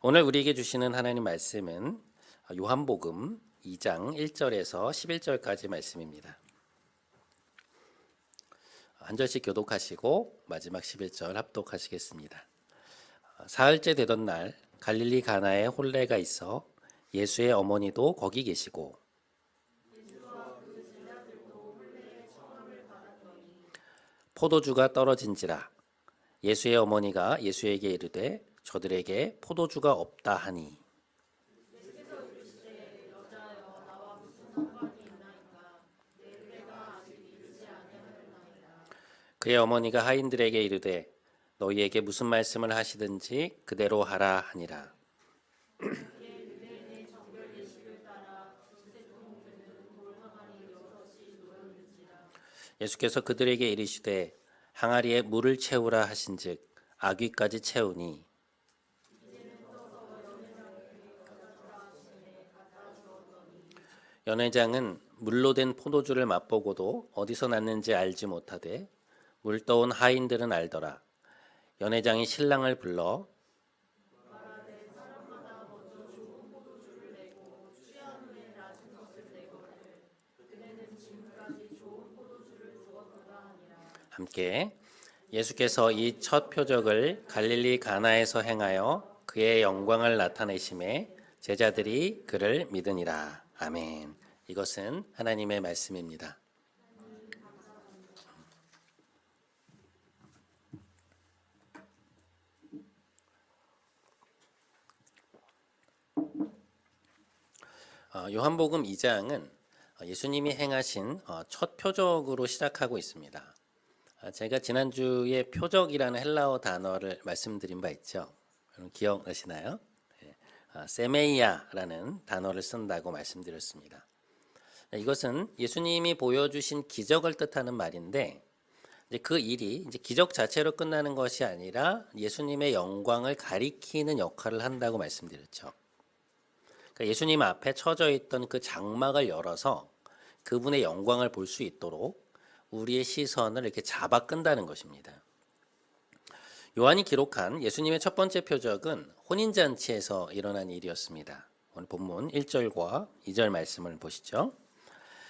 오늘 우리에게 주시는 하나님 말씀은 요한복음 2장 1절에서 11절까지 말씀입니다. 한 절씩 교독하시고 마지막 11절 합독하시겠습니다. 사흘째 되던 날 갈릴리 가나에 혼례가 있어 예수의 어머니도 거기 계시고 포도주가 떨어진지라 예수의 어머니가 예수에게 이르되 저들에게 포도주가 없다 하니 그의 어머니가 하인들에게 이르되 너희에게 무슨 말씀을 하시든지 그대로 하라 하니라. 예수께서 그들에게 이르시되 항아리에 물을 채우라 하신즉 아귀까지 채우니 연회장은 물로 된 포도주를 맛보고도 어디서 났는지 알지 못하되 물 떠온 하인들은 알더라. 연회장이 신랑을 불러 함께 예수께서 이 첫 표적을 갈릴리 가나에서 행하여 그의 영광을 나타내심에 제자들이 그를 믿으니라. 아멘. 이것은 하나님의 말씀입니다. 요한복음 2장은 예수님이 행하신 첫 표적으로 시작하고 있습니다. 제가 지난주에 표적이라는 헬라어 단어를 말씀드린 바 있죠. 여러분 기억나시나요? 세메이아라는 단어를 쓴다고 말씀드렸습니다. 이것은 예수님이 보여주신 기적을 뜻하는 말인데 이제 그 일이 이제 기적 자체로 끝나는 것이 아니라 예수님의 영광을 가리키는 역할을 한다고 말씀드렸죠. 그러니까 예수님 앞에 처져 있던 그 장막을 열어서 그분의 영광을 볼 수 있도록 우리의 시선을 이렇게 잡아 끈다는 것입니다. 요한이 기록한 예수님의 첫 번째 표적은 혼인잔치에서 일어난 일이었습니다. 오늘 본문 1절과 2절 말씀을 보시죠.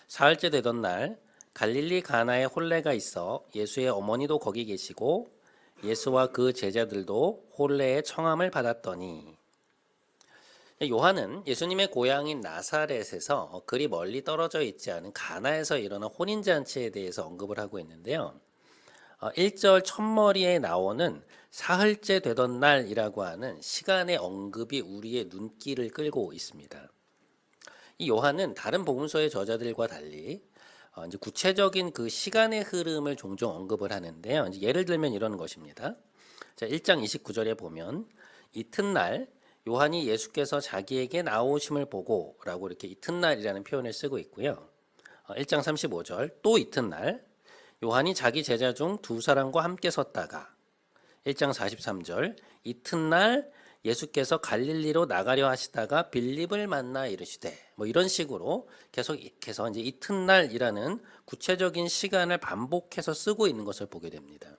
사흘째 되던 날 갈릴리 가나에 혼례가 있어 예수의 어머니도 거기 계시고 예수와 그 제자들도 혼례의 청함을 받았더니 요한은 예수님의 고향인 나사렛에서 그리 멀리 떨어져 있지 않은 가나에서 일어난 혼인잔치에 대해서 언급을 하고 있는데요. 1절 첫머리에 나오는 사흘째 되던 날이라고 하는 시간의 언급이 우리의 눈길을 끌고 있습니다. 이 요한은 다른 복음서의 저자들과 달리 이제 구체적인 그 시간의 흐름을 종종 언급을 하는데요. 이제 예를 들면 이런 것입니다. 자, 1장 29절에 보면 이튿날 요한이 예수께서 자기에게 나오심을 보고 라고 이렇게 이튿날이라는 표현을 쓰고 있고요. 1장 35절 또 이튿날 요한이 자기 제자 중 두 사람과 함께 섰다가 1장 43절 이튿날 예수께서 갈릴리로 나가려 하시다가 빌립을 만나 이르시되 뭐 이런 식으로 계속해서 이제 이튿날이라는 구체적인 시간을 반복해서 쓰고 있는 것을 보게 됩니다.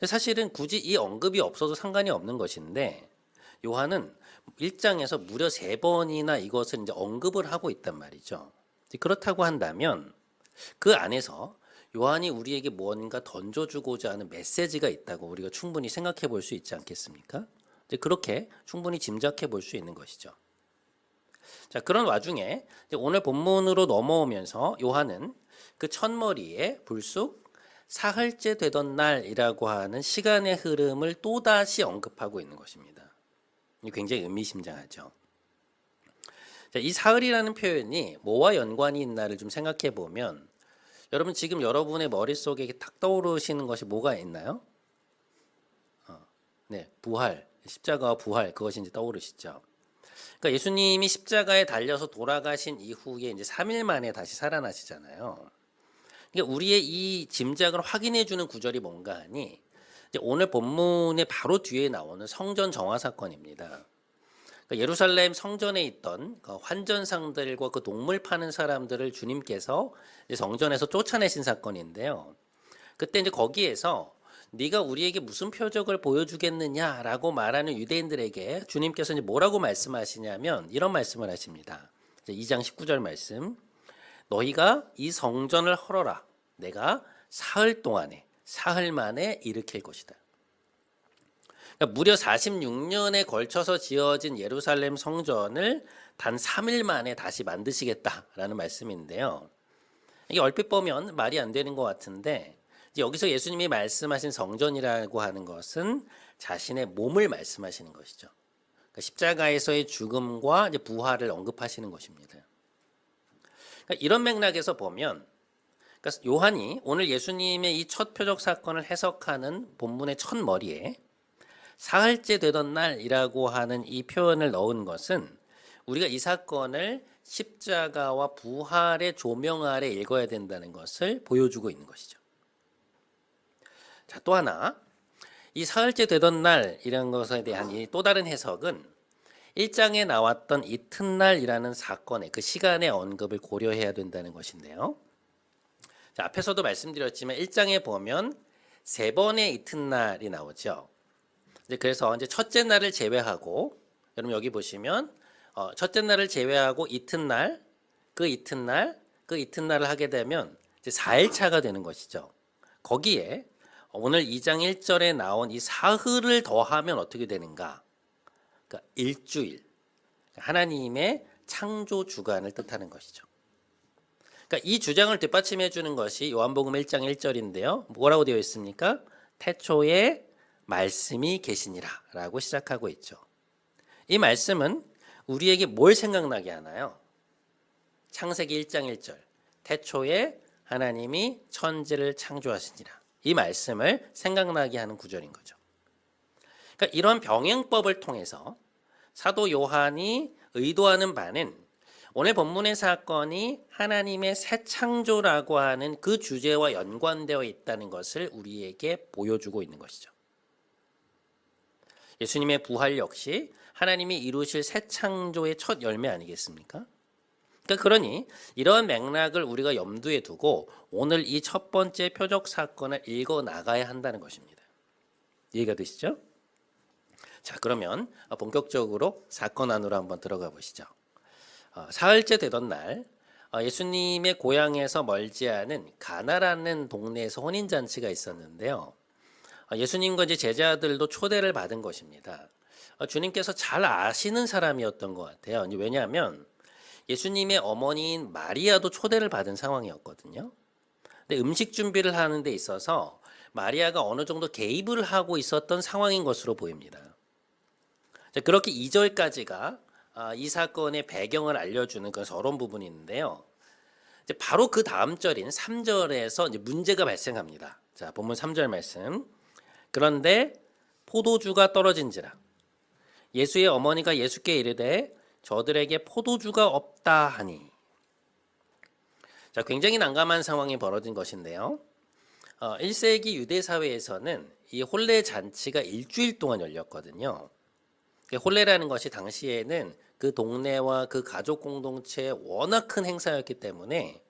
사실은 굳이 이 언급이 없어도 상관이 없는 것인데 요한은 1장에서 무려 3번이나 이것을 이제 언급을 하고 있단 말이죠. 그렇다고 한다면 그 안에서 요한이 우리에게 뭔가 던져주고자 하는 메시지가 있다고 우리가 충분히 생각해 볼 수 있지 않겠습니까? 그렇게 충분히 짐작해 볼 수 있는 것이죠. 자, 그런 와중에 오늘 본문으로 넘어오면서 요한은 그 첫머리에 불쑥 사흘째 되던 날이라고 하는 시간의 흐름을 또다시 언급하고 있는 것입니다. 굉장히 의미심장하죠. 자, 이 사흘이라는 표현이 뭐와 연관이 있나를 좀 생각해 보면 여러분 지금 여러분의 머릿속에 탁 떠오르시는 것이 뭐가 있나요? 네, 부활, 십자가와 부활 그것이 이제 떠오르시죠. 그러니까 예수님이 십자가에 달려서 돌아가신 이후에 이제 3일 만에 다시 살아나시잖아요. 그러니까 우리의 이 짐작을 확인해 주는 구절이 뭔가 하니 이제 오늘 본문의 바로 뒤에 나오는 성전 정화 사건입니다. 그러니까 예루살렘 성전에 있던 그 환전상들과 그 동물 파는 사람들을 주님께서 이제 성전에서 쫓아내신 사건인데요. 그때 이제 거기에서 네가 우리에게 무슨 표적을 보여주겠느냐라고 말하는 유대인들에게 주님께서 이제 뭐라고 말씀하시냐면 이런 말씀을 하십니다. 2장 19절 말씀. 너희가 이 성전을 헐어라. 내가 사흘 만에 일으킬 것이다. 그러니까 무려 46년에 걸쳐서 지어진 예루살렘 성전을 단 3일 만에 다시 만드시겠다라는 말씀인데요. 이게 얼핏 보면 말이 안 되는 것 같은데 여기서 예수님이 말씀하신 성전이라고 하는 것은 자신의 몸을 말씀하시는 것이죠. 그러니까 십자가에서의 죽음과 이제 부활을 언급하시는 것입니다. 그러니까 이런 맥락에서 보면 그러니까 요한이 오늘 예수님의 이 첫 표적 사건을 해석하는 본문의 첫 머리에 사흘째 되던 날이라고 하는 이 표현을 넣은 것은 우리가 이 사건을 십자가와 부활의 조명 아래 읽어야 된다는 것을 보여주고 있는 것이죠. 자, 또 하나 이 사흘째 되던 날이라는 것에 대한 이 또 다른 해석은 1장에 나왔던 이튿날이라는 사건의 그 시간의 언급을 고려해야 된다는 것인데요. 자, 앞에서도 말씀드렸지만 1장에 보면 3번의 이튿날이 나오죠. 그래서 이제 첫째 날을 제외하고 여러분 여기 보시면 첫째 날을 제외하고 이튿날, 그 이튿날을 하게 되면 이제 4일차가 되는 것이죠. 거기에 오늘 2장 1절에 나온 이 사흘을 더하면 어떻게 되는가? 그러니까 일주일. 하나님의 창조 주간을 뜻하는 것이죠. 그러니까 이 주장을 뒷받침해 주는 것이 요한복음 1장 1절인데요. 뭐라고 되어 있습니까? 태초에 말씀이 계시니라 라고 시작하고 있죠. 이 말씀은 우리에게 뭘 생각나게 하나요? 창세기 1장 1절 태초에 하나님이 천지를 창조하시니라. 이 말씀을 생각나게 하는 구절인 거죠. 그러니까 이런 병행법을 통해서 사도 요한이 의도하는 바는 오늘 본문의 사건이 하나님의 새 창조라고 하는 그 주제와 연관되어 있다는 것을 우리에게 보여주고 있는 것이죠. 예수님의 부활 역시 하나님이 이루실 새 창조의 첫 열매 아니겠습니까? 그러니 이런 맥락을 우리가 염두에 두고 오늘 이 첫 번째 표적 사건을 읽어 나가야 한다는 것입니다. 이해가 되시죠? 자, 그러면 본격적으로 사건 안으로 한번 들어가 보시죠. 사흘째 되던 날 예수님의 고향에서 멀지 않은 가나라는 동네에서 혼인잔치가 있었는데요. 예수님과 이제 제자들도 초대를 받은 것입니다. 주님께서 잘 아시는 사람이었던 것 같아요. 왜냐하면 예수님의 어머니인 마리아도 초대를 받은 상황이었거든요. 근데 음식 준비를 하는 데 있어서 마리아가 어느 정도 개입을 하고 있었던 상황인 것으로 보입니다. 자, 그렇게 2절까지가 이 사건의 배경을 알려주는 그런 서론 부분이 있는데요. 이제 바로 그 다음 절인 3절에서 이제 문제가 발생합니다. 자, 본문 3절 말씀. 그런데 포도주가 떨어진지라 예수의 어머니가 예수께 이르되 저들에게 포도주가 없다 하니. 자, 굉장히 난감한 상황이 벌어진 것인데요. 1세기 유대 사회에서는 이 혼례 잔치가 일주일 동안 열렸거든요. 혼례라는 것이 당시에는 그 동네와 그 가족 공동체의 워낙 큰 행사였기 때문에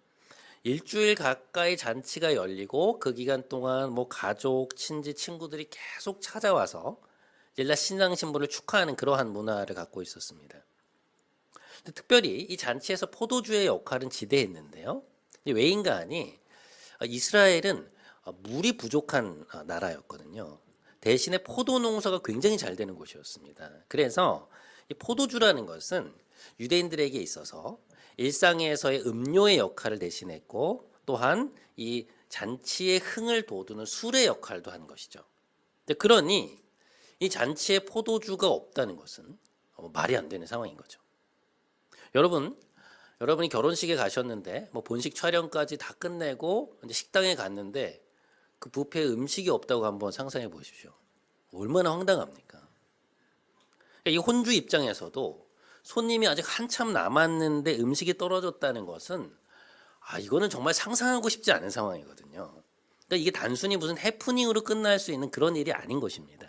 일주일 가까이 잔치가 열리고 그 기간 동안 뭐 가족, 친지, 친구들이 계속 찾아와서 옛날 신랑 신부를 축하하는 그러한 문화를 갖고 있었습니다. 특별히 이 잔치에서 포도주의 역할은 지대했는데요. 왜인가 하니 이스라엘은 물이 부족한 나라였거든요. 대신에 포도 농사가 굉장히 잘 되는 곳이었습니다. 그래서 이 포도주라는 것은 유대인들에게 있어서 일상에서의 음료의 역할을 대신했고 또한 이 잔치의 흥을 돋우는 술의 역할도 하는 것이죠. 그러니 이 잔치에 포도주가 없다는 것은 말이 안 되는 상황인 거죠. 여러분이 결혼식에 가셨는데 뭐 본식 촬영까지 다 끝내고 이제 식당에 갔는데 그 뷔페에 음식이 없다고 한번 상상해 보십시오. 얼마나 황당합니까? 이 혼주 입장에서도 손님이 아직 한참 남았는데 음식이 떨어졌다는 것은 이거는 정말 상상하고 싶지 않은 상황이거든요. 그러니까 이게 단순히 무슨 해프닝으로 끝날 수 있는 그런 일이 아닌 것입니다.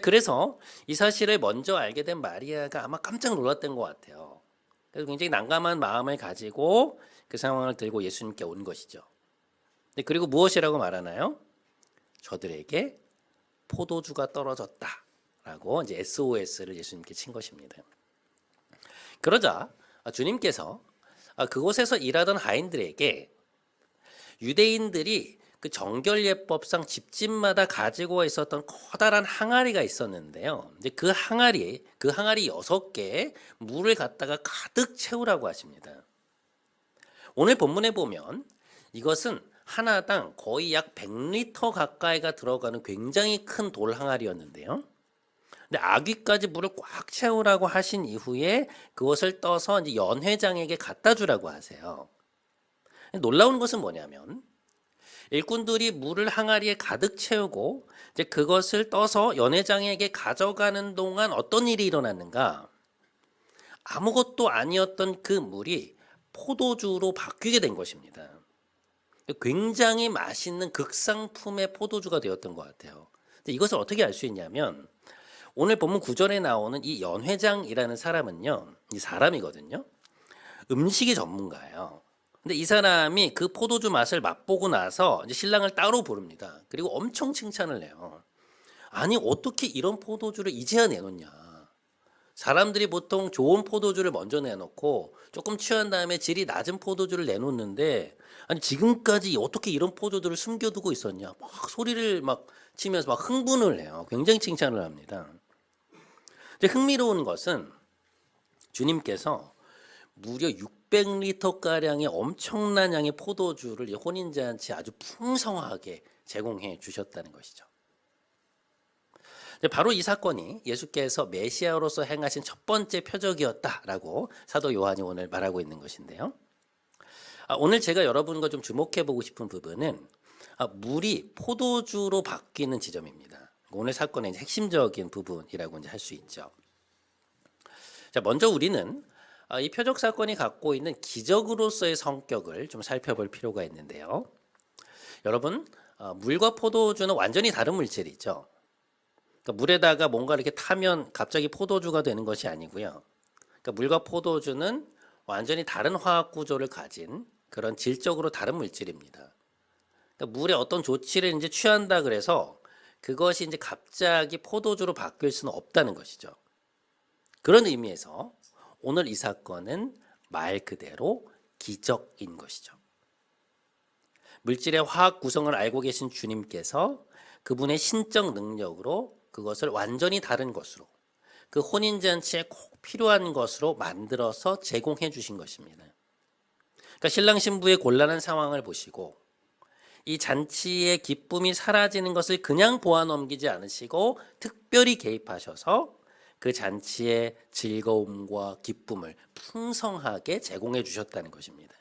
그래서 이 사실을 먼저 알게 된 마리아가 아마 깜짝 놀랐던 것 같아요. 그래서 굉장히 난감한 마음을 가지고 그 상황을 들고 예수님께 온 것이죠. 그리고 무엇이라고 말하나요? 저들에게 포도주가 떨어졌다라고 이제 SOS를 예수님께 친 것입니다. 그러자 주님께서 그곳에서 일하던 하인들에게 유대인들이 그 정결예법상 집집마다 가지고 있었던 커다란 항아리가 있었는데요. 이제 그 항아리 6개에 물을 갖다가 가득 채우라고 하십니다. 오늘 본문에 보면 이것은 하나당 거의 약 100리터 가까이가 들어가는 굉장히 큰 돌 항아리였는데요. 근데 아귀까지 물을 꽉 채우라고 하신 이후에 그것을 떠서 이제 연회장에게 갖다 주라고 하세요. 놀라운 것은 뭐냐면 일꾼들이 물을 항아리에 가득 채우고 이제 그것을 떠서 연회장에게 가져가는 동안 어떤 일이 일어났는가? 아무것도 아니었던 그 물이 포도주로 바뀌게 된 것입니다. 굉장히 맛있는 극상품의 포도주가 되었던 것 같아요. 근데 이것을 어떻게 알 수 있냐면 오늘 본문 9절에 나오는 이 연회장이라는 사람은요, 이 사람이거든요. 음식이 전문가예요. 근데 이 사람이 그 포도주 맛을 맛보고 나서 이제 신랑을 따로 부릅니다. 그리고 엄청 칭찬을 해요. 아니 어떻게 이런 포도주를 이제야 내놓냐. 사람들이 보통 좋은 포도주를 먼저 내놓고 조금 취한 다음에 질이 낮은 포도주를 내놓는데 아니 지금까지 어떻게 이런 포도주를 숨겨두고 있었냐. 막 소리를 막 치면서 막 흥분을 해요. 굉장히 칭찬을 합니다. 근데 흥미로운 것은 주님께서 무려 600리터가량의 엄청난 양의 포도주를 혼인잔치에 아주 풍성하게 제공해 주셨다는 것이죠. 바로 이 사건이 예수께서 메시아로서 행하신 첫 번째 표적이었다라고 사도 요한이 오늘 말하고 있는 것인데요. 오늘 제가 여러분과 좀 주목해 보고 싶은 부분은 물이 포도주로 바뀌는 지점입니다. 오늘 사건의 핵심적인 부분이라고 이제 할 수 있죠. 자, 먼저 우리는 이 표적 사건이 갖고 있는 기적으로서의 성격을 좀 살펴볼 필요가 있는데요. 여러분, 물과 포도주는 완전히 다른 물질이죠. 그러니까 물에다가 뭔가 이렇게 타면 갑자기 포도주가 되는 것이 아니고요. 그러니까 물과 포도주는 완전히 다른 화학 구조를 가진 그런 질적으로 다른 물질입니다. 그러니까 물에 어떤 조치를 이제 취한다 그래서 그것이 이제 갑자기 포도주로 바뀔 수는 없다는 것이죠. 그런 의미에서 오늘 이 사건은 말 그대로 기적인 것이죠. 물질의 화학 구성을 알고 계신 주님께서 그분의 신적 능력으로 그것을 완전히 다른 것으로 그 혼인잔치에 꼭 필요한 것으로 만들어서 제공해 주신 것입니다. 그러니까 신랑 신부의 곤란한 상황을 보시고 이 잔치의 기쁨이 사라지는 것을 그냥 보아 넘기지 않으시고 특별히 개입하셔서 그 잔치의 즐거움과 기쁨을 풍성하게 제공해 주셨다는 것입니다.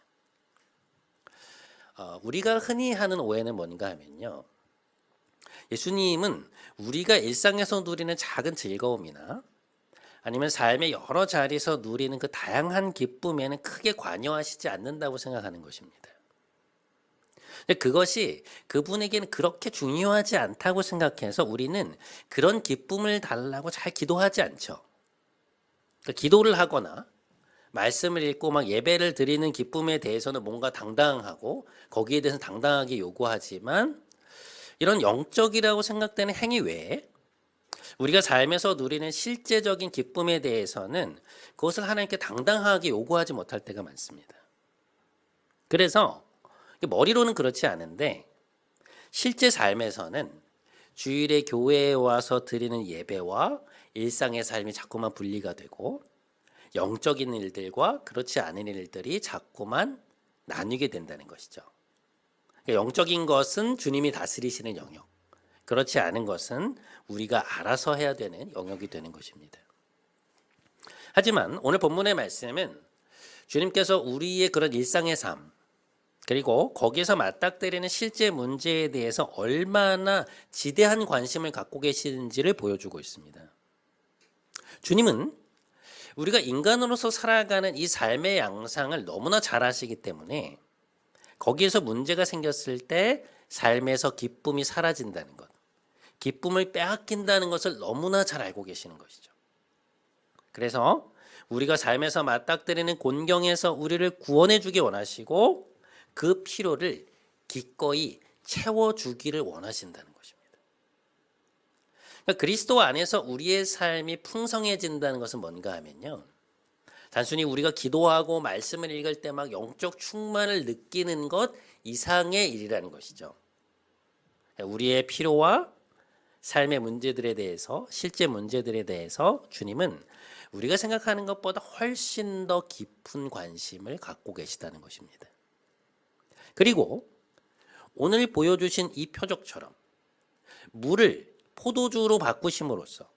우리가 흔히 하는 오해는 뭔가 하면요. 예수님은 우리가 일상에서 누리는 작은 즐거움이나 아니면 삶의 여러 자리에서 누리는 그 다양한 기쁨에는 크게 관여하시지 않는다고 생각하는 것입니다. 근데 그것이 그분에게는 그렇게 중요하지 않다고 생각해서 우리는 그런 기쁨을 달라고 잘 기도하지 않죠. 그러니까 기도를 하거나 말씀을 읽고 막 예배를 드리는 기쁨에 대해서는 뭔가 당당하고 거기에 대해서 당당하게 요구하지만 이런 영적이라고 생각되는 행위 외에 우리가 삶에서 누리는 실제적인 기쁨에 대해서는 그것을 하나님께 당당하게 요구하지 못할 때가 많습니다. 그래서 머리로는 그렇지 않은데 실제 삶에서는 주일에 교회에 와서 드리는 예배와 일상의 삶이 자꾸만 분리가 되고 영적인 일들과 그렇지 않은 일들이 자꾸만 나뉘게 된다는 것이죠. 영적인 것은 주님이 다스리시는 영역, 그렇지 않은 것은 우리가 알아서 해야 되는 영역이 되는 것입니다. 하지만 오늘 본문의 말씀은 주님께서 우리의 그런 일상의 삶 그리고 거기에서 맞닥뜨리는 실제 문제에 대해서 얼마나 지대한 관심을 갖고 계시는지를 보여주고 있습니다. 주님은 우리가 인간으로서 살아가는 이 삶의 양상을 너무나 잘 아시기 때문에 거기에서 문제가 생겼을 때 삶에서 기쁨이 사라진다는 것, 기쁨을 빼앗긴다는 것을 너무나 잘 알고 계시는 것이죠. 그래서 우리가 삶에서 맞닥뜨리는 곤경에서 우리를 구원해 주기 원하시고 그 필요를 기꺼이 채워주기를 원하신다는 것입니다. 그러니까 그리스도 안에서 우리의 삶이 풍성해진다는 것은 뭔가 하면요. 단순히 우리가 기도하고 말씀을 읽을 때 막 영적 충만을 느끼는 것 이상의 일이라는 것이죠. 우리의 필요와 삶의 문제들에 대해서, 실제 문제들에 대해서 주님은 우리가 생각하는 것보다 훨씬 더 깊은 관심을 갖고 계시다는 것입니다. 그리고 오늘 보여주신 이 표적처럼 물을 포도주로 바꾸심으로써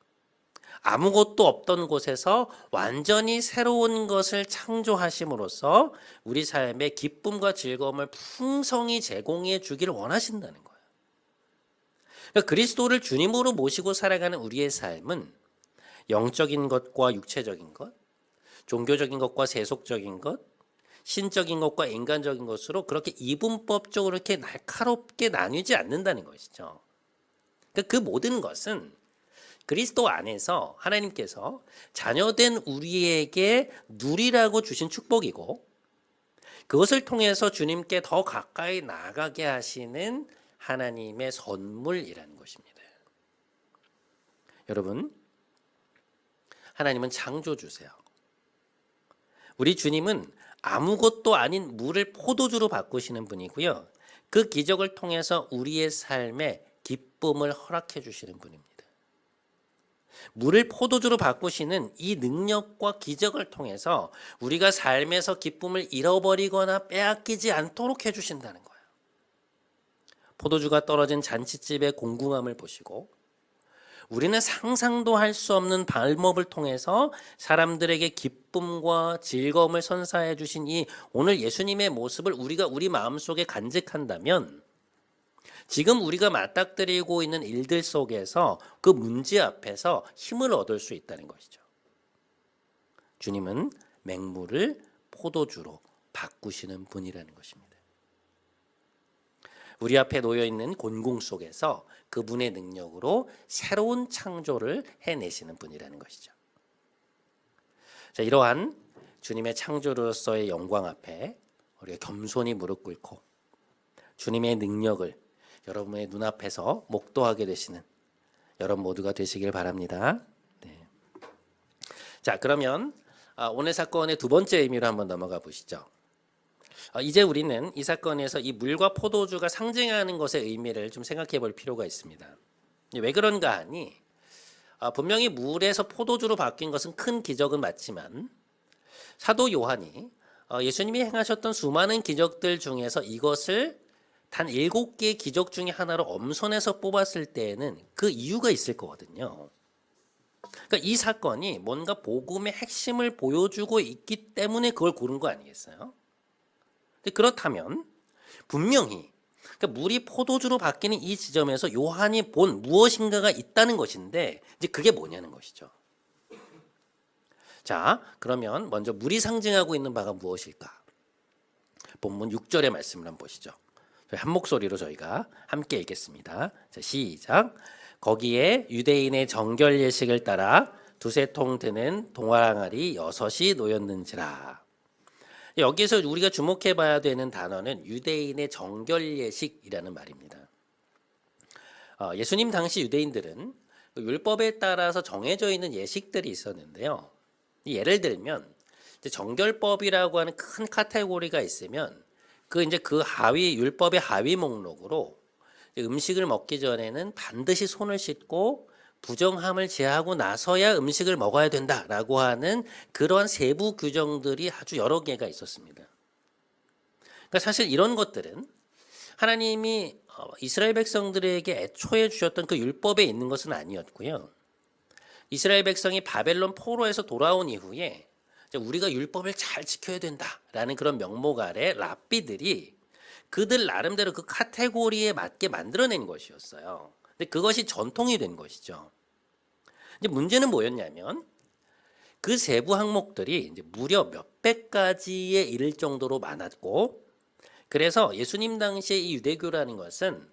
아무것도 없던 곳에서 완전히 새로운 것을 창조하심으로써 우리 삶에 기쁨과 즐거움을 풍성히 제공해 주기를 원하신다는 거예요. 그러니까 그리스도를 주님으로 모시고 살아가는 우리의 삶은 영적인 것과 육체적인 것, 종교적인 것과 세속적인 것, 신적인 것과 인간적인 것으로 그렇게 이분법적으로 이렇게 날카롭게 나뉘지 않는다는 것이죠. 그러니까 그 모든 것은 그리스도 안에서 하나님께서 자녀된 우리에게 누리라고 주신 축복이고, 그것을 통해서 주님께 더 가까이 나가게 하시는 하나님의 선물이라는 것입니다. 여러분, 하나님은 창조주세요. 우리 주님은 아무것도 아닌 물을 포도주로 바꾸시는 분이고요. 그 기적을 통해서 우리의 삶에 기쁨을 허락해 주시는 분입니다. 물을 포도주로 바꾸시는 이 능력과 기적을 통해서 우리가 삶에서 기쁨을 잃어버리거나 빼앗기지 않도록 해주신다는 거예요. 포도주가 떨어진 잔치집의 공공함을 보시고 우리는 상상도 할 수 없는 방법을 통해서 사람들에게 기쁨과 즐거움을 선사해 주신 이 오늘 예수님의 모습을 우리가 우리 마음속에 간직한다면 지금 우리가 맞닥뜨리고 있는 일들 속에서 그 문제 앞에서 힘을 얻을 수 있다는 것이죠. 주님은 맹물을 포도주로 바꾸시는 분이라는 것입니다. 우리 앞에 놓여 있는 곤궁 속에서 그분의 능력으로 새로운 창조를 해내시는 분이라는 것이죠. 자, 이러한 주님의 창조로서의 영광 앞에 우리가 겸손히 무릎 꿇고 주님의 능력을 여러분의 눈앞에서 목도하게 되시는 여러분 모두가 되시길 바랍니다. 네. 자, 그러면 오늘 사건의 두 번째 의미로 한번 넘어가 보시죠. 이제 우리는 이 사건에서 이 물과 포도주가 상징하는 것의 의미를 좀 생각해 볼 필요가 있습니다. 왜 그런가 하니 분명히 물에서 포도주로 바뀐 것은 큰 기적은 맞지만 사도 요한이 예수님이 행하셨던 수많은 기적들 중에서 이것을 단 7개의 기적 중에 하나로 엄선해서 뽑았을 때에는 그 이유가 있을 거거든요. 그러니까 이 사건이 뭔가 복음의 핵심을 보여주고 있기 때문에 그걸 고른 거 아니겠어요? 근데 그렇다면 분명히 그러니까 물이 포도주로 바뀌는 이 지점에서 요한이 본 무엇인가가 있다는 것인데 이제 그게 뭐냐는 것이죠. 자, 그러면 먼저 물이 상징하고 있는 바가 무엇일까? 본문 6절의 말씀을 한번 보시죠. 한 목소리로 저희가 함께 읽겠습니다. 자, 시작. 거기에 유대인의 정결 예식을 따라 두세 통 드는 동아랑알이 6이 놓였는지라. 여기서 우리가 주목해 봐야 되는 단어는 유대인의 정결 예식이라는 말입니다. 예수님 당시 유대인들은 율법에 따라서 정해져 있는 예식들이 있었는데요. 예를 들면 정결법이라고 하는 큰 카테고리가 있으면 그 하위 율법의 하위 목록으로 음식을 먹기 전에는 반드시 손을 씻고 부정함을 제하고 나서야 음식을 먹어야 된다라고 하는 그러한 세부 규정들이 아주 여러 개가 있었습니다. 그러니까 사실 이런 것들은 하나님이 이스라엘 백성들에게 애초에 주셨던 그 율법에 있는 것은 아니었고요. 이스라엘 백성이 바벨론 포로에서 돌아온 이후에 우리가 율법을 잘 지켜야 된다라는 그런 명목 아래 랍비들이 그들 나름대로 그 카테고리에 맞게 만들어낸 것이었어요. 근데 그것이 전통이 된 것이죠. 이제 문제는 뭐였냐면 그 세부 항목들이 이제 무려 몇백 가지에 이를 정도로 많았고, 그래서 예수님 당시에 이 유대교라는 것은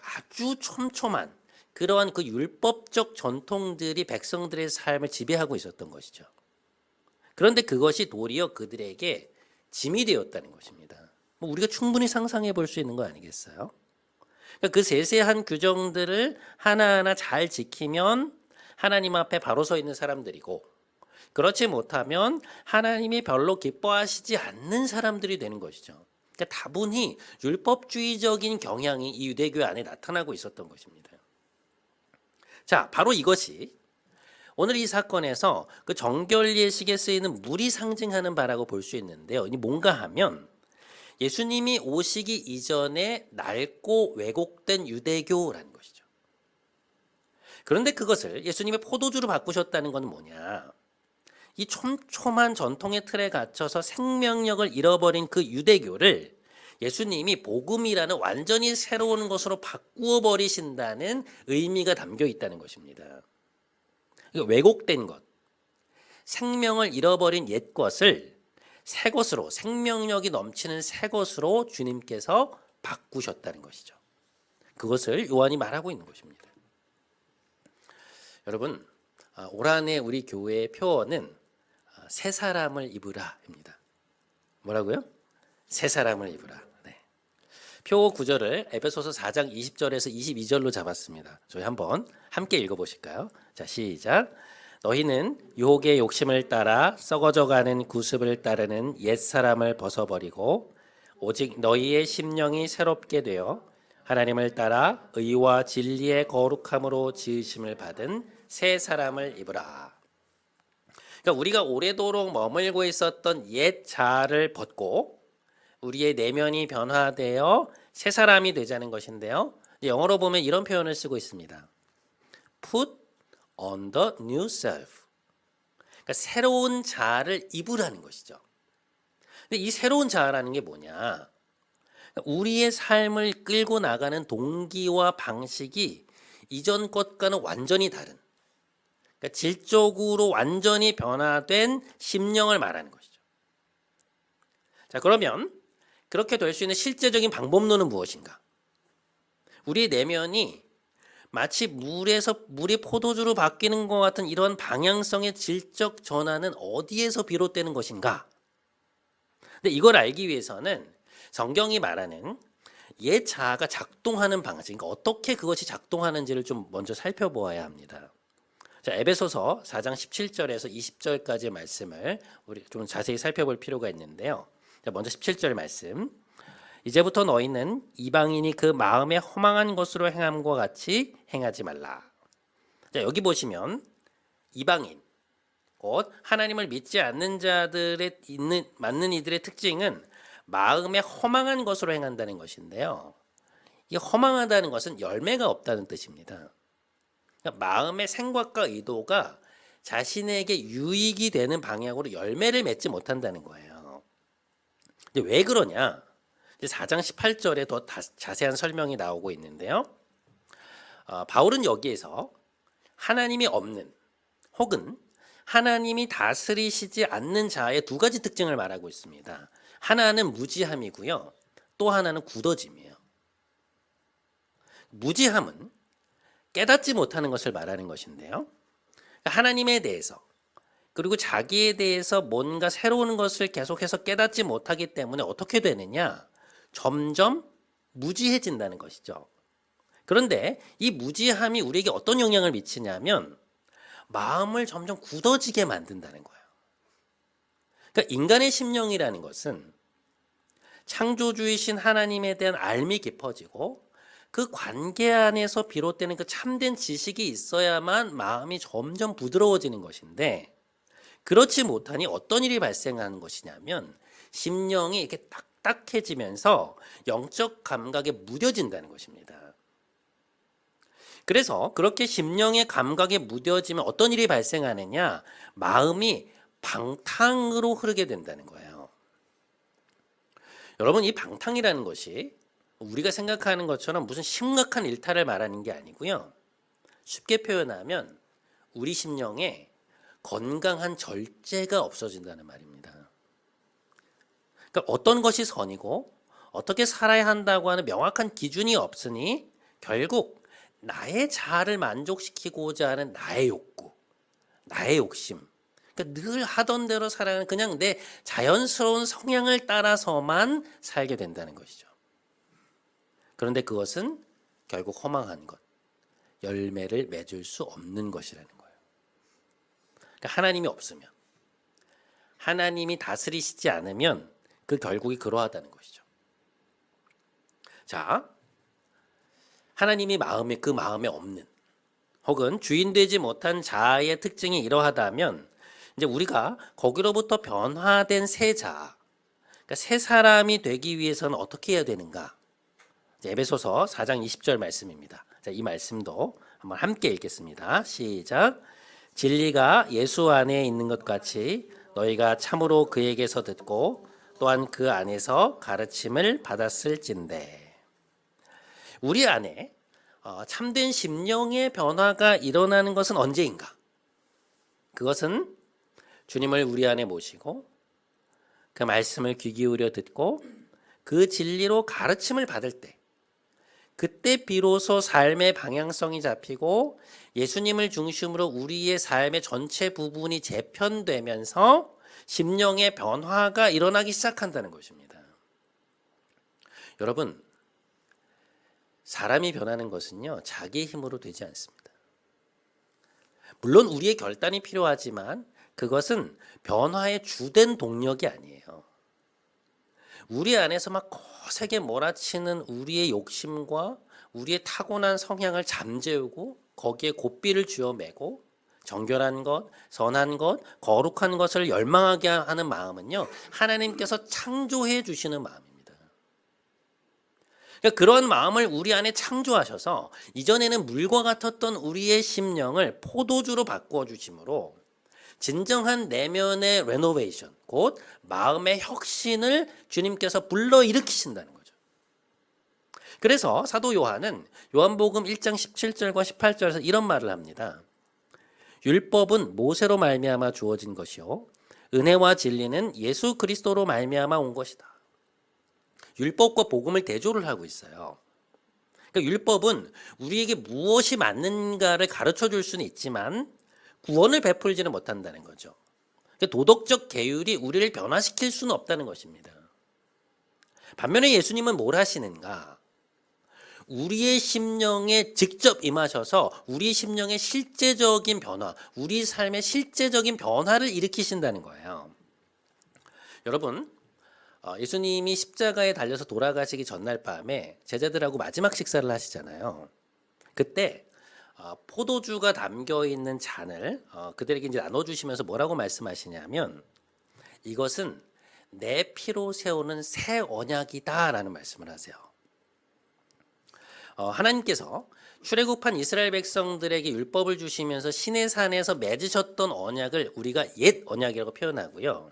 아주 촘촘한 그러한 그 율법적 전통들이 백성들의 삶을 지배하고 있었던 것이죠. 그런데 그것이 도리어 그들에게 짐이 되었다는 것입니다. 우리가 충분히 상상해 볼 수 있는 거 아니겠어요? 그러니까 그 세세한 규정들을 하나하나 잘 지키면 하나님 앞에 바로 서 있는 사람들이고, 그렇지 못하면 하나님이 별로 기뻐하시지 않는 사람들이 되는 것이죠. 그러니까 다분히 율법주의적인 경향이 이 유대교 안에 나타나고 있었던 것입니다. 자, 바로 이것이 오늘 이 사건에서 그 정결 예식에 쓰이는 물이 상징하는 바라고 볼 수 있는데요. 이 뭔가 하면 예수님이 오시기 이전에 낡고 왜곡된 유대교라는 것이죠. 그런데 그것을 예수님의 포도주로 바꾸셨다는 건 뭐냐? 이 촘촘한 전통의 틀에 갇혀서 생명력을 잃어버린 그 유대교를 예수님이 복음이라는 완전히 새로운 것으로 바꾸어 버리신다는 의미가 담겨 있다는 것입니다. 왜곡된 것, 생명을 잃어버린 옛 것을 새 것으로, 생명력이 넘치는 새 것으로 주님께서 바꾸셨다는 것이죠. 그것을 요한이 말하고 있는 것입니다. 여러분, 올 한해 우리 교회의 표어는 새 사람을 입으라입니다. 뭐라고요? 새 사람을 입으라. 네. 표 구절을 에베소서 4장 20절에서 22절로 잡았습니다. 저희 한번 함께 읽어보실까요? 자, 시작. 너희는 유혹의 욕심을 따라 썩어져가는 구습을 따르는 옛사람을 벗어버리고 오직 너희의 심령이 새롭게 되어 하나님을 따라 의와 진리의 거룩함으로 지으심을 받은 새 사람을 입으라. 그러니까 우리가 오래도록 머물고 있었던 옛 자아를 벗고 우리의 내면이 변화되어 새 사람이 되자는 것인데요. 영어로 보면 이런 표현을 쓰고 있습니다. Put on the new self. 그러니까 새로운 자아를 입으라는 것이죠. 근데 이 새로운 자아라는 게 뭐냐? 우리의 삶을 끌고 나가는 동기와 방식이 이전 것과는 완전히 다른, 그러니까 질적으로 완전히 변화된 심령을 말하는 것이죠. 자, 그러면 그렇게 될 수 있는 실제적인 방법론은 무엇인가? 우리 내면이 마치 물이 포도주로 바뀌는 것 같은 이런 방향성의 질적 전환은 어디에서 비롯되는 것인가? 근데 이걸 알기 위해서는 성경이 말하는 옛 자아가 작동하는 방식, 그러니까 어떻게 그것이 작동하는지를 좀 먼저 살펴보아야 합니다. 자, 에베소서 4장 17절에서 20절까지의 말씀을 우리 좀 자세히 살펴볼 필요가 있는데요. 자, 먼저 17절 말씀. 이제부터 너희는 이방인이 그 마음에 허망한 것으로 행함과 같이 행하지 말라. 자, 여기 보시면 이방인, 곧 하나님을 믿지 않는 자들의 맞는 이들의 특징은 마음에 허망한 것으로 행한다는 것인데요. 이 허망하다는 것은 열매가 없다는 뜻입니다. 그러니까 마음의 생각과 의도가 자신에게 유익이 되는 방향으로 열매를 맺지 못한다는 거예요. 근데 왜 그러냐? 4장 18절에 더 자세한 설명이 나오고 있는데요. 바울은 여기에서 하나님이 없는 혹은 하나님이 다스리시지 않는 자의 두 가지 특징을 말하고 있습니다. 하나는 무지함이고요. 또 하나는 굳어짐이에요. 무지함은 깨닫지 못하는 것을 말하는 것인데요. 하나님에 대해서 그리고 자기에 대해서 뭔가 새로운 것을 계속해서 깨닫지 못하기 때문에 어떻게 되느냐? 점점 무지해진다는 것이죠. 그런데 이 무지함이 우리에게 어떤 영향을 미치냐면 마음을 점점 굳어지게 만든다는 거예요. 그러니까 인간의 심령이라는 것은 창조주이신 하나님에 대한 알미 깊어지고 그 관계 안에서 비롯되는 그 참된 지식이 있어야만 마음이 점점 부드러워지는 것인데, 그렇지 못하니 어떤 일이 발생하는 것이냐면 심령이 이렇게 딱딱해지면서 영적 감각에 무뎌진다는 것입니다. 그래서 그렇게 심령의 감각에 무뎌지면 어떤 일이 발생하느냐? 마음이 방탕으로 흐르게 된다는 거예요. 여러분, 이 방탕이라는 것이 우리가 생각하는 것처럼 무슨 심각한 일탈을 말하는 게 아니고요. 쉽게 표현하면 우리 심령에 건강한 절제가 없어진다는 말입니다. 그러니까 어떤 것이 선이고 어떻게 살아야 한다고 하는 명확한 기준이 없으니 결국 나의 자아를 만족시키고자 하는 나의 욕구, 나의 욕심, 그러니까 늘 하던 대로 살아가는 그냥 내 자연스러운 성향을 따라서만 살게 된다는 것이죠. 그런데 그것은 결국 허망한 것, 열매를 맺을 수 없는 것이라는 거예요. 그러니까 하나님이 없으면, 하나님이 다스리시지 않으면 그 결국이 그러하다는 것이죠. 자, 하나님이 그 마음에 없는, 혹은 주인되지 못한 자아의 특징이 이러하다면 이제 우리가 거기로부터 변화된 새 자아, 그러니까 새 사람이 되기 위해서는 어떻게 해야 되는가? 에베소서 4장 20절 말씀입니다. 자, 이 말씀도 한번 함께 읽겠습니다. 시작. 진리가 예수 안에 있는 것 같이 너희가 참으로 그에게서 듣고 또한 그 안에서 가르침을 받았을진대. 우리 안에 참된 심령의 변화가 일어나는 것은 언제인가? 그것은 주님을 우리 안에 모시고 그 말씀을 귀 기울여 듣고 그 진리로 가르침을 받을 때, 그때 비로소 삶의 방향성이 잡히고 예수님을 중심으로 우리의 삶의 전체 부분이 재편되면서 심령의 변화가 일어나기 시작한다는 것입니다. 여러분, 사람이 변하는 것은요, 자기의 힘으로 되지 않습니다. 물론 우리의 결단이 필요하지만 그것은 변화의 주된 동력이 아니에요. 우리 안에서 막 거세게 몰아치는 우리의 욕심과 우리의 타고난 성향을 잠재우고 거기에 고삐를 쥐어매고 정결한 것, 선한 것, 거룩한 것을 열망하게 하는 마음은요, 하나님께서 창조해 주시는 마음입니다. 그러니까 그런 마음을 우리 안에 창조하셔서 이전에는 물과 같았던 우리의 심령을 포도주로 바꾸어 주심으로 진정한 내면의 레노베이션, 곧 마음의 혁신을 주님께서 불러일으키신다는 거죠. 그래서 사도 요한은 요한복음 1장 17절과 18절에서 이런 말을 합니다. 율법은 모세로 말미암아 주어진 것이요 은혜와 진리는 예수 그리스도로 말미암아 온 것이다. 율법과 복음을 대조를 하고 있어요. 그러니까 율법은 우리에게 무엇이 맞는가를 가르쳐 줄 수는 있지만 구원을 베풀지는 못한다는 거죠. 그러니까 도덕적 계율이 우리를 변화시킬 수는 없다는 것입니다. 반면에 예수님은 뭘 하시는가? 우리의 심령에 직접 임하셔서 우리 심령의 실제적인 변화, 우리 삶의 실제적인 변화를 일으키신다는 거예요. 여러분, 예수님이 십자가에 달려서 돌아가시기 전날 밤에 제자들하고 마지막 식사를 하시잖아요. 그때 포도주가 담겨 있는 잔을 그들에게 이제 나눠주시면서 뭐라고 말씀하시냐면, 이것은 내 피로 세우는 새 언약이다라는 말씀을 하세요. 하나님께서 출애굽한 이스라엘 백성들에게 율법을 주시면서 시내 산에서 맺으셨던 언약을 우리가 옛 언약이라고 표현하고요.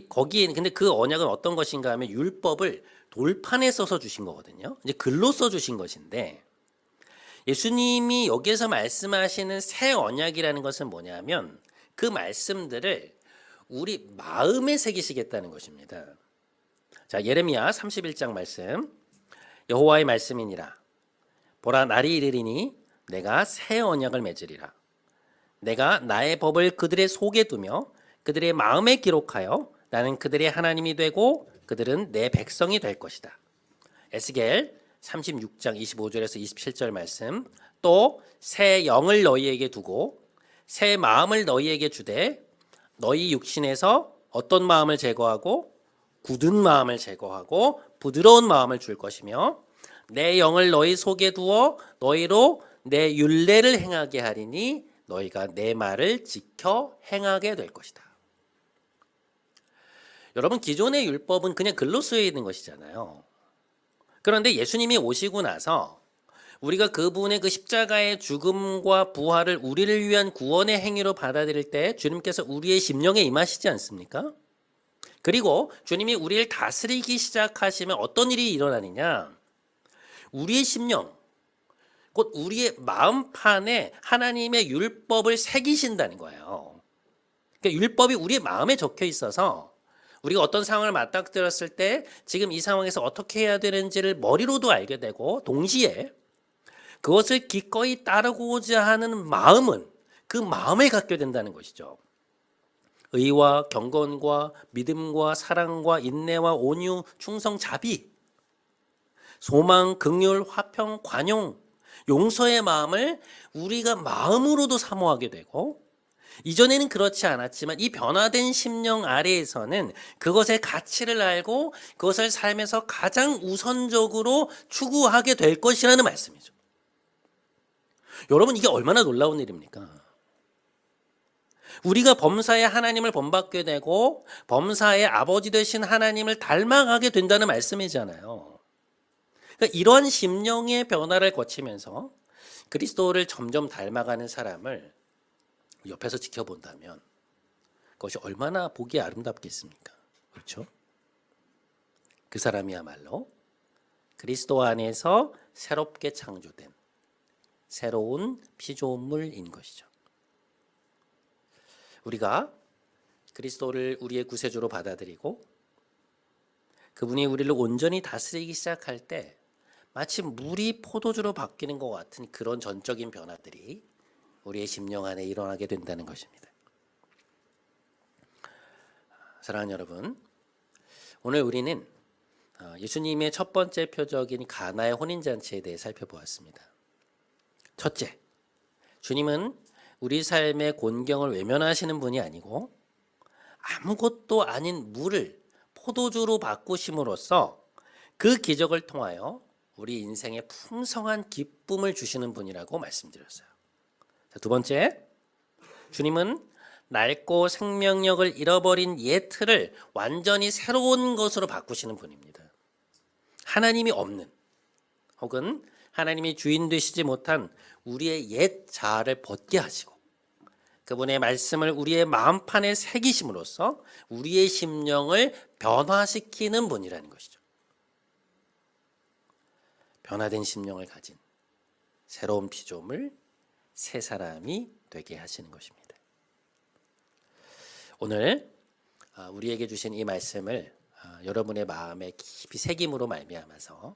거기에 근데 그 언약은 어떤 것인가 하면 율법을 돌판에 써서 주신 거거든요. 이제 글로 써 주신 것인데, 예수님이 여기에서 말씀하시는 새 언약이라는 것은 뭐냐면 그 말씀들을 우리 마음에 새기시겠다는 것입니다. 자, 예레미야 31장 말씀. 여호와의 말씀이니라. 보라, 날이 이르리니 내가 새 언약을 맺으리라. 내가 나의 법을 그들의 속에 두며 그들의 마음에 기록하여 나는 그들의 하나님이 되고 그들은 내 백성이 될 것이다. 에스겔 36장 25절에서 27절 말씀. 또 새 영을 너희에게 두고 새 마음을 너희에게 주되 너희 육신에서 어떤 마음을 제거하고 굳은 마음을 제거하고 부드러운 마음을 줄 것이며 내 영을 너희 속에 두어 너희로 내 율례를 행하게 하리니 너희가 내 말을 지켜 행하게 될 것이다. 여러분, 기존의 율법은 그냥 글로 쓰여 있는 것이잖아요. 그런데 예수님이 오시고 나서 우리가 그분의 그 십자가의 죽음과 부활을 우리를 위한 구원의 행위로 받아들일 때 주님께서 우리의 심령에 임하시지 않습니까? 그리고 주님이 우리를 다스리기 시작하시면 어떤 일이 일어나느냐? 우리의 심령, 곧 우리의 마음판에 하나님의 율법을 새기신다는 거예요. 그러니까 율법이 우리의 마음에 적혀 있어서 우리가 어떤 상황을 맞닥뜨렸을 때 지금 이 상황에서 어떻게 해야 되는지를 머리로도 알게 되고, 동시에 그것을 기꺼이 따르고자 하는 마음은 그 마음을 갖게 된다는 것이죠. 의와 경건과 믿음과 사랑과 인내와 온유, 충성, 자비. 소망, 긍휼, 화평, 관용, 용서의 마음을 우리가 마음으로도 사모하게 되고, 이전에는 그렇지 않았지만 이 변화된 심령 아래에서는 그것의 가치를 알고 그것을 삶에서 가장 우선적으로 추구하게 될 것이라는 말씀이죠. 여러분, 이게 얼마나 놀라운 일입니까? 우리가 범사의 하나님을 본받게 되고 범사의 아버지 되신 하나님을 닮아가게 된다는 말씀이잖아요. 그러니까 이러한 심령의 변화를 거치면서 그리스도를 점점 닮아가는 사람을 옆에서 지켜본다면 그것이 얼마나 보기 아름답겠습니까? 그렇죠? 그 사람이야말로 그리스도 안에서 새롭게 창조된 새로운 피조물인 것이죠. 우리가 그리스도를 우리의 구세주로 받아들이고 그분이 우리를 온전히 다스리기 시작할 때 마치 물이 포도주로 바뀌는 것 같은 그런 전적인 변화들이 우리의 심령 안에 일어나게 된다는 것입니다. 사랑하는 여러분, 오늘 우리는 예수님의 첫 번째 표적인 가나의 혼인잔치에 대해 살펴보았습니다. 첫째, 주님은 우리 삶의 곤경을 외면하시는 분이 아니고 아무것도 아닌 물을 포도주로 바꾸심으로써 그 기적을 통하여 우리 인생에 풍성한 기쁨을 주시는 분이라고 말씀드렸어요. 자, 두 번째, 주님은 낡고 생명력을 잃어버린 옛 틀을 완전히 새로운 것으로 바꾸시는 분입니다. 하나님이 없는 혹은 하나님이 주인 되시지 못한 우리의 옛 자아를 벗게 하시고 그분의 말씀을 우리의 마음판에 새기심으로써 우리의 심령을 변화시키는 분이라는 것이죠. 변화된 심령을 가진 새로운 피조물, 새 사람이 되게 하시는 것입니다. 오늘 우리에게 주신 이 말씀을 여러분의 마음에 깊이 새김으로 말미암아서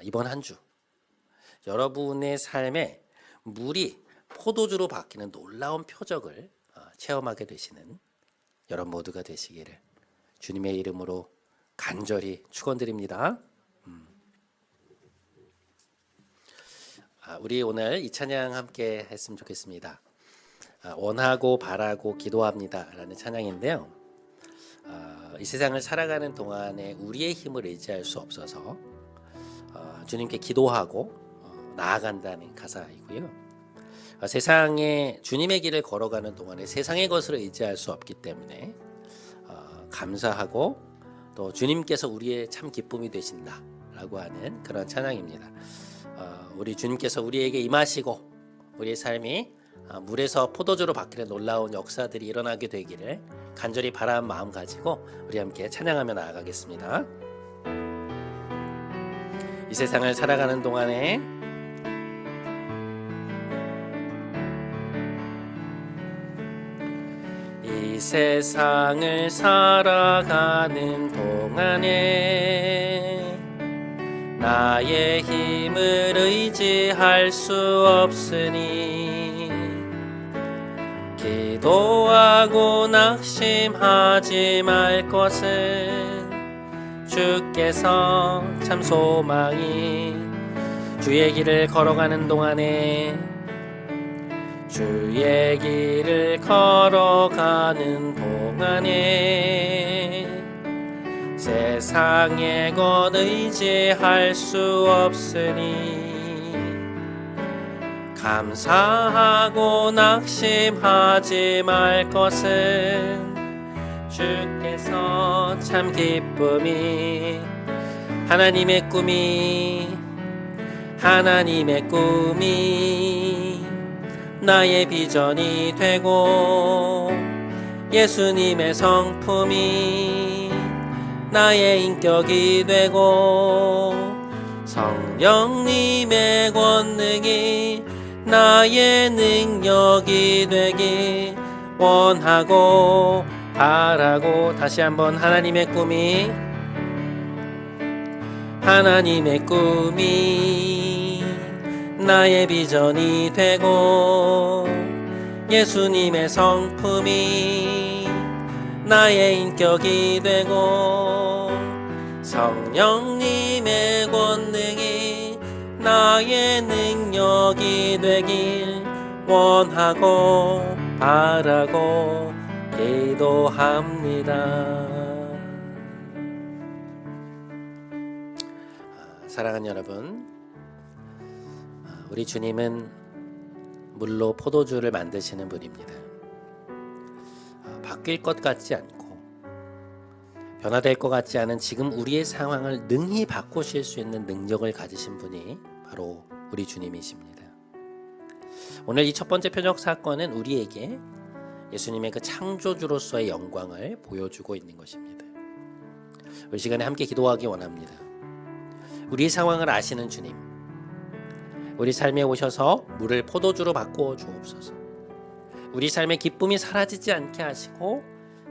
이번 한 주 여러분의 삶에 물이 포도주로 바뀌는 놀라운 표적을 체험하게 되시는 여러분 모두가 되시기를 주님의 이름으로 간절히 축원드립니다. 우리 오늘 이 찬양 함께 했으면 좋겠습니다. 원하고 바라고 기도합니다 라는 찬양인데요. 이 세상을 살아가는 동안에 우리의 힘을 의지할 수 없어서 주님께 기도하고 나아간다는 가사이고요. 세상에 주님의 길을 걸어가는 동안에 세상의 것을 의지할 수 없기 때문에 감사하고 또 주님께서 우리의 참 기쁨이 되신다라고 하는 그런 찬양입니다. 우리 주님께서 우리에게 임하시고 우리의 삶이 물에서 포도주로 바뀌는 놀라운 역사들이 일어나게 되기를 간절히 바라는 마음 가지고 우리 함께 찬양하며 나아가겠습니다. 이 세상을 살아가는 동안에 이 세상을 살아가는 동안에 나의 힘을 의지할 수 없으니 기도하고 낙심하지 말 것은 주께서 참 소망이 주의 길을 걸어가는 동안에 주의 길을 걸어가는 동안에 세상의 것 의지할 수 없으니 감사하고 낙심하지 말 것은 주께서 참 기쁨이 하나님의 꿈이 나의 비전이 되고 예수님의 성품이 나의 인격이 되고 성령님의 권능이 나의 능력이 되기 원하고 바라고 다시 한번 하나님의 꿈이 나의 비전이 되고 예수님의 성품이 나의 인격이 되고 성령님의 권능이 나의 능력이 되길 원하고 바라고 기도합니다. 사랑하는 여러분, 우리 주님은 물로 포도주를 만드시는 분입니다. 바뀔 것 같지 않고 변화될 것 같지 않은 지금 우리의 상황을 능히 바꾸실 수 있는 능력을 가지신 분이 바로 우리 주님이십니다. 오늘 이 첫 번째 표적 사건은 우리에게 예수님의 그 창조주로서의 영광을 보여주고 있는 것입니다. 우리 시간에 함께 기도하기 원합니다. 우리 상황을 아시는 주님, 우리 삶에 오셔서 물을 포도주로 바꾸어 주옵소서. 우리 삶의 기쁨이 사라지지 않게 하시고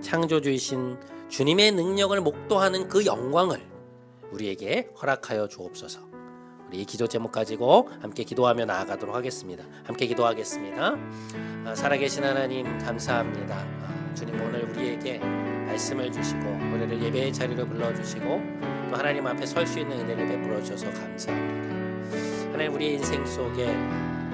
창조주이신 주님의 능력을 목도하는 그 영광을 우리에게 허락하여 주옵소서. 우리 기도 제목 가지고 함께 기도하며 나아가도록 하겠습니다. 함께 기도하겠습니다. 살아계신 하나님 감사합니다. 주님 오늘 우리에게 말씀을 주시고 우리를 예배의 자리로 불러주시고 또 하나님 앞에 설 수 있는 은혜를 베풀어 주셔서 감사합니다. 하나님 우리의 인생 속에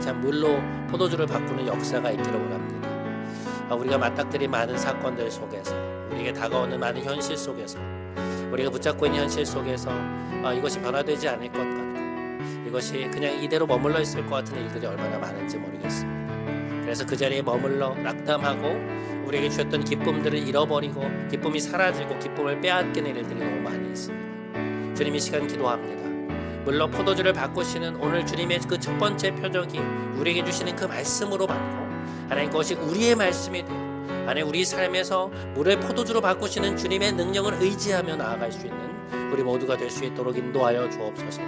참 물로 포도주를 바꾸는 역사가 있기를 원합니다. 우리가 맞닥뜨린 많은 사건들 속에서 우리에게 다가오는 많은 현실 속에서 우리가 붙잡고 있는 현실 속에서 이것이 변화되지 않을 것 같고 이것이 그냥 이대로 머물러 있을 것 같은 일들이 얼마나 많은지 모르겠습니다. 그래서 그 자리에 머물러 낙담하고 우리에게 주셨던 기쁨들을 잃어버리고 기쁨이 사라지고 기쁨을 빼앗기는 일들이 너무 많이 있습니다. 주님 이 시간 기도합니다. 물론 포도주를 바꾸시는 오늘 주님의 그 첫 번째 표적이 우리에게 주시는 그 말씀으로 받고 하나님 그것이 우리의 말씀이 되어 하나님 우리 삶에서 물을 포도주로 바꾸시는 주님의 능력을 의지하며 나아갈 수 있는 우리 모두가 될 수 있도록 인도하여 주옵소서.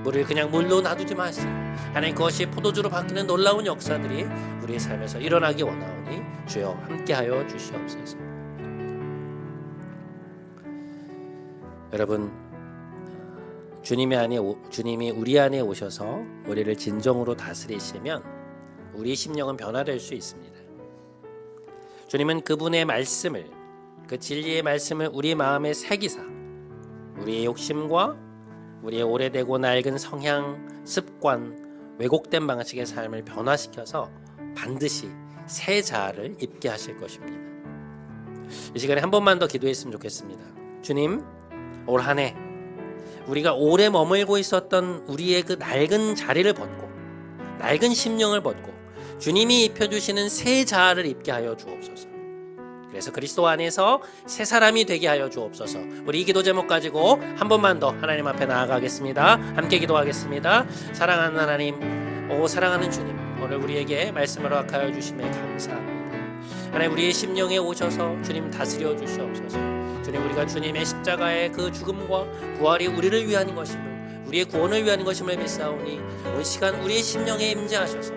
물을 그냥 물로 놔두지 마시고 하나님 그것이 포도주로 바뀌는 놀라운 역사들이 우리의 삶에서 일어나기 원하오니 주여 함께하여 주시옵소서. 여러분 주님이 우리 안에 오셔서 우리를 진정으로 다스리시면 우리 심령은 변화될 수 있습니다. 주님은 그분의 말씀을 그 진리의 말씀을 우리 마음에 새기사 우리의 욕심과 우리의 오래되고 낡은 성향, 습관, 왜곡된 방식의 삶을 변화시켜서 반드시 새 자아를 입게 하실 것입니다. 이 시간에 한 번만 더 기도했으면 좋겠습니다. 주님, 올 한 해 우리가 오래 머물고 있었던 우리의 그 낡은 자리를 벗고 낡은 심령을 벗고 주님이 입혀주시는 새 자아를 입게 하여 주옵소서. 그래서 그리스도 안에서 새 사람이 되게 하여 주옵소서. 우리 이 기도 제목 가지고 한 번만 더 하나님 앞에 나아가겠습니다. 함께 기도하겠습니다. 사랑하는 하나님, 사랑하는 주님, 오늘 우리에게 말씀을 허락하여 주심에 감사합니다. 하나님 우리의 심령에 오셔서 주님 다스려 주시옵소서. 주님 우리가 주님의 십자가의 그 죽음과 부활이 우리를 위한 것임을 우리의 구원을 위한 것임을 믿사오니 온 시간 우리의 심령에 임재하셔서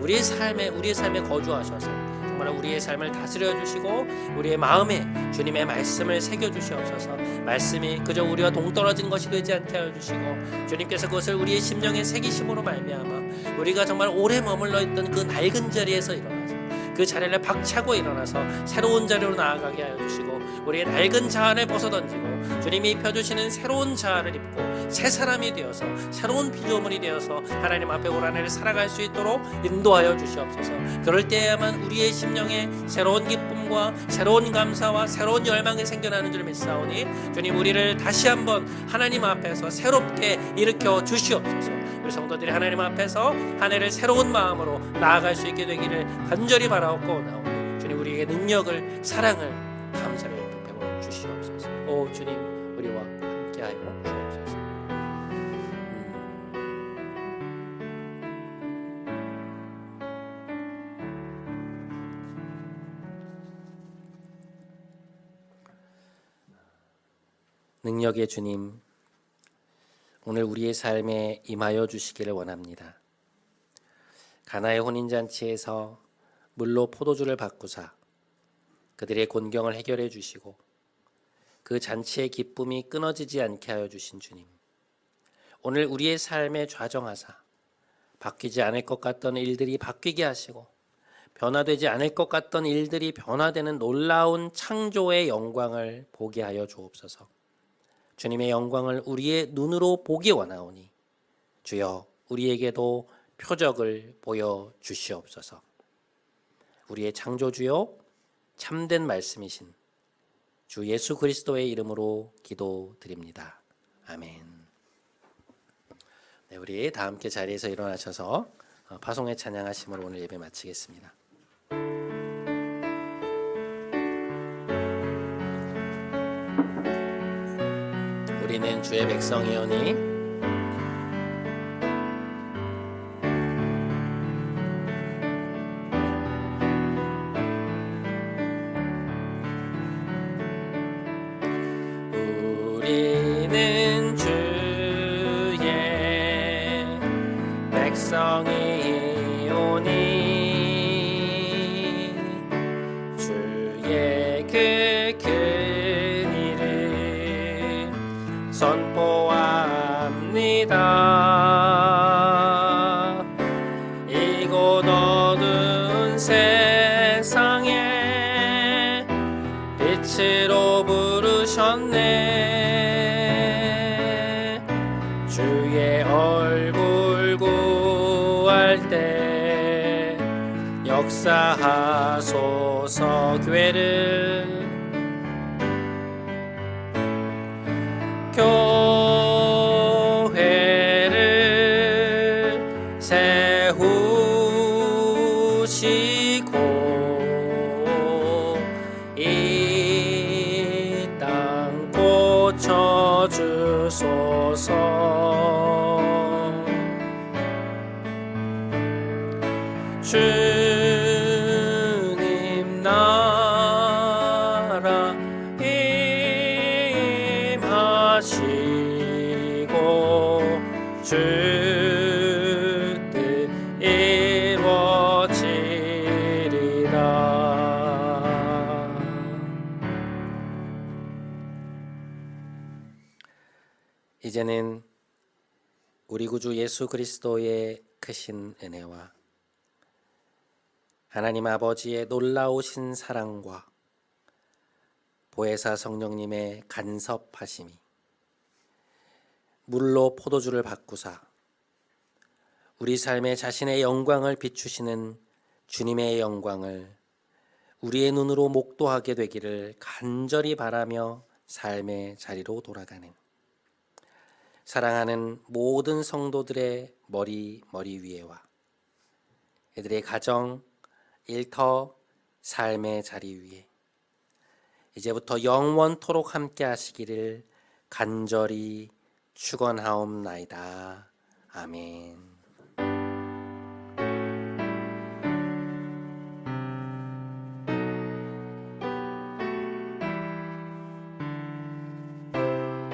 우리의 삶에 거주하셔서 정말 우리의 삶을 다스려 주시고 우리의 마음에 주님의 말씀을 새겨 주시옵소서. 말씀이 그저 우리와 동떨어진 것이 되지 않게 하여 주시고 주님께서 그것을 우리의 심령에 새기심으로 말미암아 우리가 정말 오래 머물러 있던 그 낡은 자리에서 일어나서 그 자리를 박차고 일어나서 새로운 자리로 나아가게 하여 주시고 우리의 낡은 자아를 벗어던지고 주님이 입혀주시는 새로운 자아를 입고 새 사람이 되어서 새로운 피조물이 되어서 하나님 앞에 올 한 해를 살아갈 수 있도록 인도하여 주시옵소서. 그럴 때야만 우리의 심령에 새로운 기쁨과 새로운 감사와 새로운 열망이 생겨나는 줄 믿사오니 주님 우리를 다시 한번 하나님 앞에서 새롭게 일으켜 주시옵소서. 우리 성도들이 하나님 앞에서 한 해를 새로운 마음으로 나아갈 수 있게 되기를 간절히 바라옵고 나오니 주님 우리에게 능력을 사랑을 감사를 베풀어 주시옵소서. 오 주님 우리와 함께하여 주옵소서. 능력의 주님 오늘 우리의 삶에 임하여 주시기를 원합니다. 가나의 혼인잔치에서 물로 포도주를 바꾸사 그들의 곤경을 해결해 주시고 그 잔치의 기쁨이 끊어지지 않게 하여 주신 주님, 오늘 우리의 삶에 좌정하사 바뀌지 않을 것 같던 일들이 바뀌게 하시고 변화되지 않을 것 같던 일들이 변화되는 놀라운 창조의 영광을 보게 하여 주옵소서. 주님의 영광을 우리의 눈으로 보기 원하오니 주여 우리에게도 표적을 보여 주시옵소서. 우리의 창조주요 참된 말씀이신 주 예수 그리스도의 이름으로 기도드립니다. 아멘. 네, 우리 다 함께 자리에서 일어나셔서 파송의 찬양하심으로 오늘 예배 마치겠습니다. 우리는 주의 백성이오니 우리는 주의 백성이오니 주의 그 큰 일을 선포합니다. 이곳 어두운 세상에 빛으로 부르셨네. 주의 얼굴 구할 때 역사하소서. 교회를 세우시고 이 땅 고쳐주소서. 주님 나라 임하시고 주 뜻 이루어지리라. 이제는 우리 구주 예수 그리스도의 크신 은혜와 하나님 아버지의 놀라우신 사랑과 보혜사 성령님의 간섭하심이 물로 포도주를 바꾸사 우리 삶에 자신의 영광을 비추시는 주님의 영광을 우리의 눈으로 목도하게 되기를 간절히 바라며 삶의 자리로 돌아가는 사랑하는 모든 성도들의 머리 위에와 이들의 가정, 일터, 삶의 자리 위에 이제부터 영원토록 함께 하시기를 간절히 축원하옵나이다. 아멘.